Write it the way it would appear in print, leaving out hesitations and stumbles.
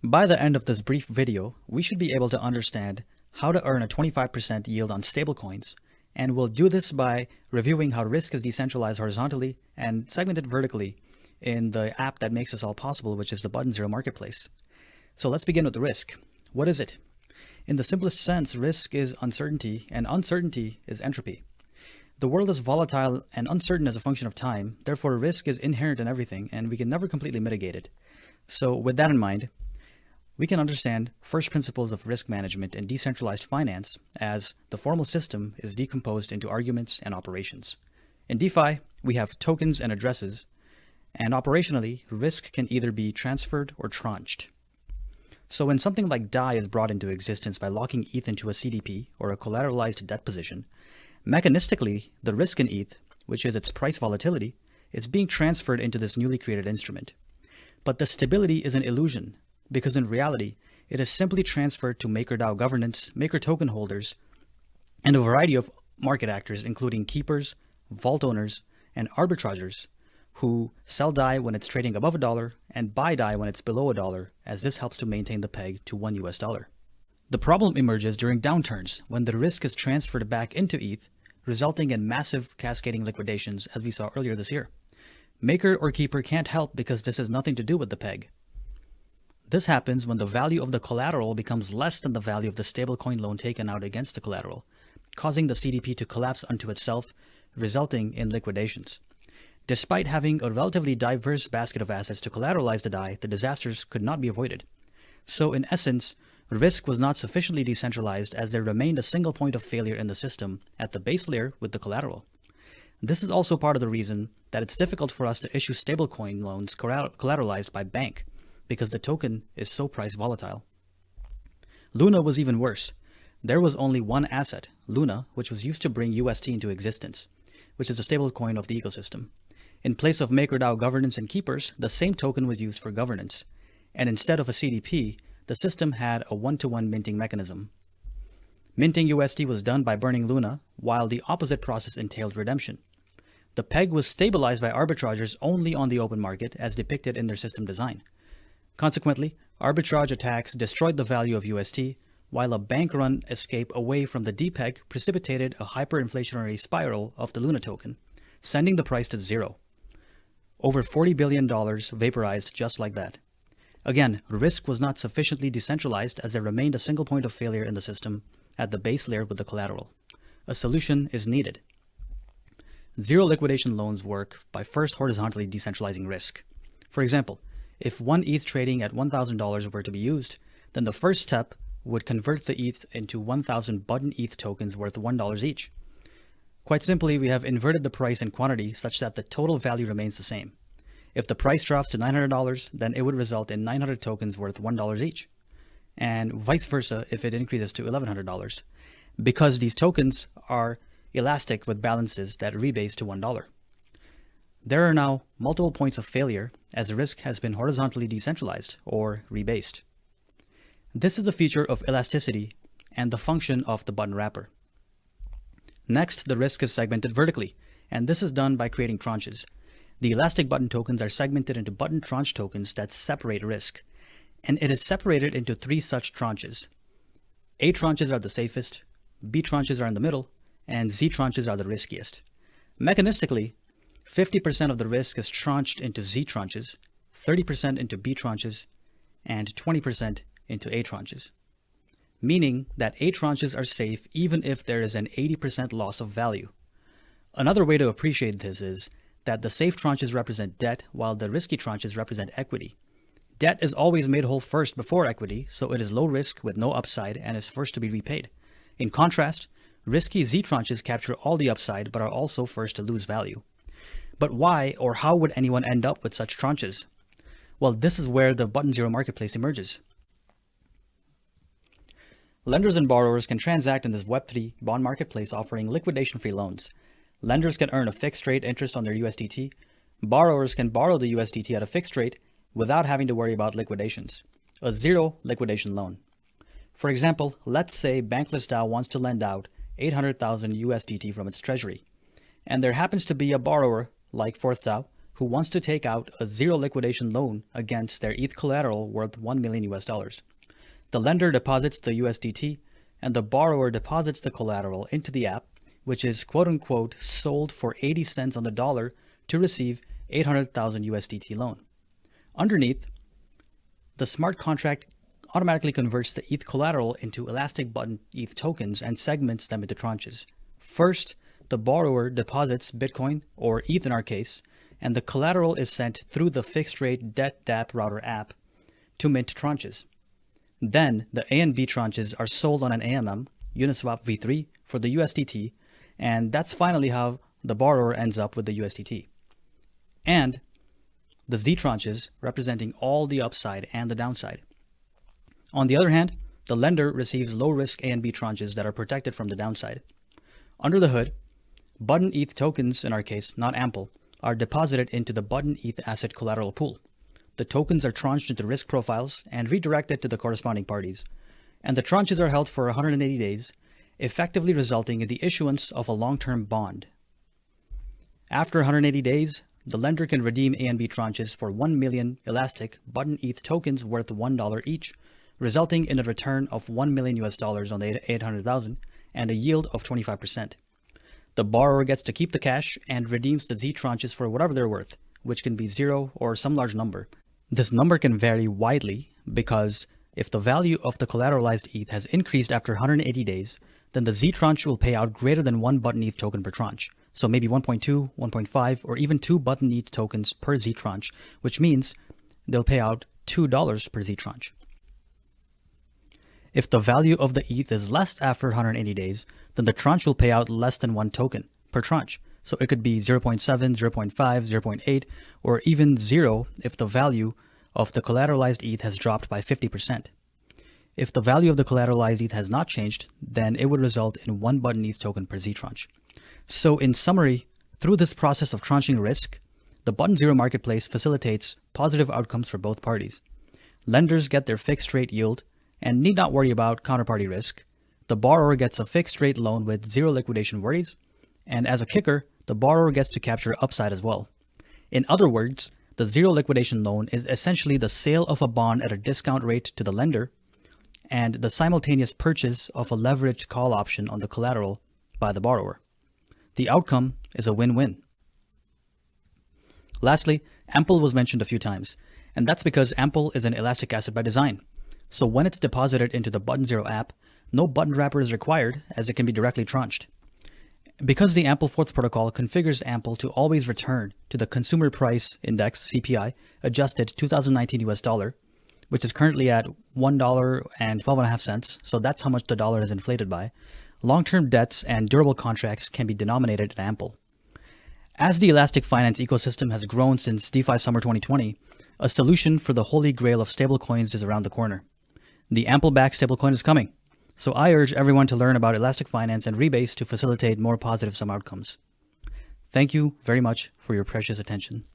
By the end of this brief video, we should be able to understand how to earn a 25% yield on stablecoins, and we'll do this by reviewing how risk is decentralized horizontally and segmented vertically in the app that makes this all possible, which is the Button Zero Marketplace. So let's begin with the risk. What is it? In the simplest sense, risk is uncertainty, and uncertainty is entropy. The world is volatile and uncertain as a function of time, therefore risk is inherent in everything, and we can never completely mitigate it. So with that in mind, we can understand first principles of risk management and decentralized finance as the formal system is decomposed into arguments and operations. In DeFi, we have tokens and addresses, and operationally, risk can either be transferred or tranched. So when something like DAI is brought into existence by locking ETH into a CDP or a collateralized debt position, mechanistically, the risk in ETH, which is its price volatility, is being transferred into this newly created instrument. But the stability is an illusion, because in reality, it is simply transferred to MakerDAO governance, Maker token holders, and a variety of market actors, including keepers, vault owners, and arbitrageurs, who sell DAI when it's trading above $1 and buy DAI when it's below $1, as this helps to maintain the peg to $1. The problem emerges during downturns when the risk is transferred back into ETH, resulting in massive cascading liquidations as we saw earlier this year. Maker or keeper can't help because this has nothing to do with the peg. This happens when the value of the collateral becomes less than the value of the stablecoin loan taken out against the collateral, causing the CDP to collapse unto itself, resulting in liquidations. Despite having a relatively diverse basket of assets to collateralize the DAI, the disasters could not be avoided. So in essence, risk was not sufficiently decentralized as there remained a single point of failure in the system at the base layer with the collateral. This is also part of the reason that it's difficult for us to issue stablecoin loans collateralized by bank, because the token is so price volatile. Luna was even worse. There was only one asset, Luna, which was used to bring UST into existence, which is the stablecoin of the ecosystem. In place of MakerDAO governance and keepers, the same token was used for governance. And instead of a CDP, the system had a one-to-one minting mechanism. Minting UST was done by burning Luna, while the opposite process entailed redemption. The peg was stabilized by arbitrageurs only on the open market as depicted in their system design. Consequently, arbitrage attacks destroyed the value of UST, while a bank-run escape away from the D-peg precipitated a hyperinflationary spiral of the Luna token, sending the price to zero. Over $40 billion vaporized just like that. Again, risk was not sufficiently decentralized as there remained a single point of failure in the system at the base layer with the collateral. A solution is needed. Zero liquidation loans work by first horizontally decentralizing risk. For example, if one ETH trading at $1,000 were to be used, then the first step would convert the ETH into 1,000 Button ETH tokens worth $1 each. Quite simply, we have inverted the price and quantity such that the total value remains the same. If the price drops to $900, then it would result in 900 tokens worth $1 each, and vice versa if it increases to $1,100, because these tokens are elastic with balances that rebase to $1. There are now multiple points of failure as risk has been horizontally decentralized or rebased. This is a feature of elasticity and the function of the button wrapper. Next, the risk is segmented vertically, and this is done by creating tranches. The elastic button tokens are segmented into button tranche tokens that separate risk, and it is separated into three such tranches. A tranches are the safest, B tranches are in the middle, and Z tranches are the riskiest. Mechanistically, 50% of the risk is tranched into Z tranches, 30% into B tranches, and 20% into A tranches. Meaning that A tranches are safe even if there is an 80% loss of value. Another way to appreciate this is that the safe tranches represent debt while the risky tranches represent equity. Debt is always made whole first before equity, so it is low risk with no upside and is first to be repaid. In contrast, risky Z tranches capture all the upside but are also first to lose value. But why or how would anyone end up with such tranches? Well, this is where the Button Zero Marketplace emerges. Lenders and borrowers can transact in this Web3 bond marketplace offering liquidation-free loans. Lenders can earn a fixed rate interest on their USDT. Borrowers can borrow the USDT at a fixed rate without having to worry about liquidations. A zero liquidation loan. For example, let's say Bankless DAO wants to lend out 800,000 USDT from its treasury, and there happens to be a borrower like Fourth DAO who wants to take out a zero liquidation loan against their ETH collateral worth $1 million US. The lender deposits the USDT and the borrower deposits the collateral into the app, which is quote unquote sold for 80 cents on the dollar to receive 800,000 USDT loan. Underneath, the smart contract automatically converts the ETH collateral into elastic button ETH tokens and segments them into tranches. First, the borrower deposits Bitcoin, or ETH in our case, and the collateral is sent through the fixed rate debt DApp router app to mint tranches. Then the A and B tranches are sold on an AMM, Uniswap v3, for the USDT, and that's finally how the borrower ends up with the USDT. And the Z-tranches representing all the upside and the downside. On the other hand, the lender receives low-risk A and B tranches that are protected from the downside. Under the hood, button ETH tokens, in our case, not AMPL, are deposited into the button ETH asset collateral pool. The tokens are tranched into risk profiles and redirected to the corresponding parties. And the tranches are held for 180 days, effectively resulting in the issuance of a long-term bond. After 180 days, the lender can redeem A and B tranches for 1 million elastic button ETH tokens worth $1 each, resulting in a return of $1 million US on the 800,000 and a yield of 25%. The borrower gets to keep the cash and redeems the Z tranches for whatever they're worth, which can be 0 or some large number. This number can vary widely because if the value of the collateralized ETH has increased after 180 days, then the Z tranche will pay out greater than 1 button ETH token per tranche. So maybe 1.2, 1.5, or even 2 button ETH tokens per Z tranche, which means they'll pay out $2 per Z tranche. If the value of the ETH is less after 180 days, then the tranche will pay out less than 1 token per tranche. So it could be 0.7, 0.5, 0.8, or even 0 if the value of the collateralized ETH has dropped by 50%. If the value of the collateralized ETH has not changed, then it would result in 1 button ETH token per Z tranche. So in summary, through this process of tranching risk, the Button Zero marketplace facilitates positive outcomes for both parties. Lenders get their fixed rate yield and need not worry about counterparty risk. The borrower gets a fixed rate loan with 0 liquidation worries. And as a kicker, the borrower gets to capture upside as well. In other words, the 0 liquidation loan is essentially the sale of a bond at a discount rate to the lender and the simultaneous purchase of a leveraged call option on the collateral by the borrower. The outcome is a win-win. Lastly, AMPL was mentioned a few times, and that's because AMPL is an elastic asset by design. So when it's deposited into the Button Zero app, no button wrapper is required as it can be directly tranched. Because the AMPL Fourth protocol configures AMPL to always return to the Consumer Price Index, CPI, adjusted 2019 US dollar, which is currently at $1.12.5, so that's how much the dollar is inflated by, long-term debts and durable contracts can be denominated in AMPL. As the elastic finance ecosystem has grown since DeFi Summer 2020, a solution for the holy grail of stablecoins is around the corner. The AMPL-backed stablecoin is coming, so I urge everyone to learn about elastic finance and Rebase to facilitate more positive sum outcomes. Thank you very much for your precious attention.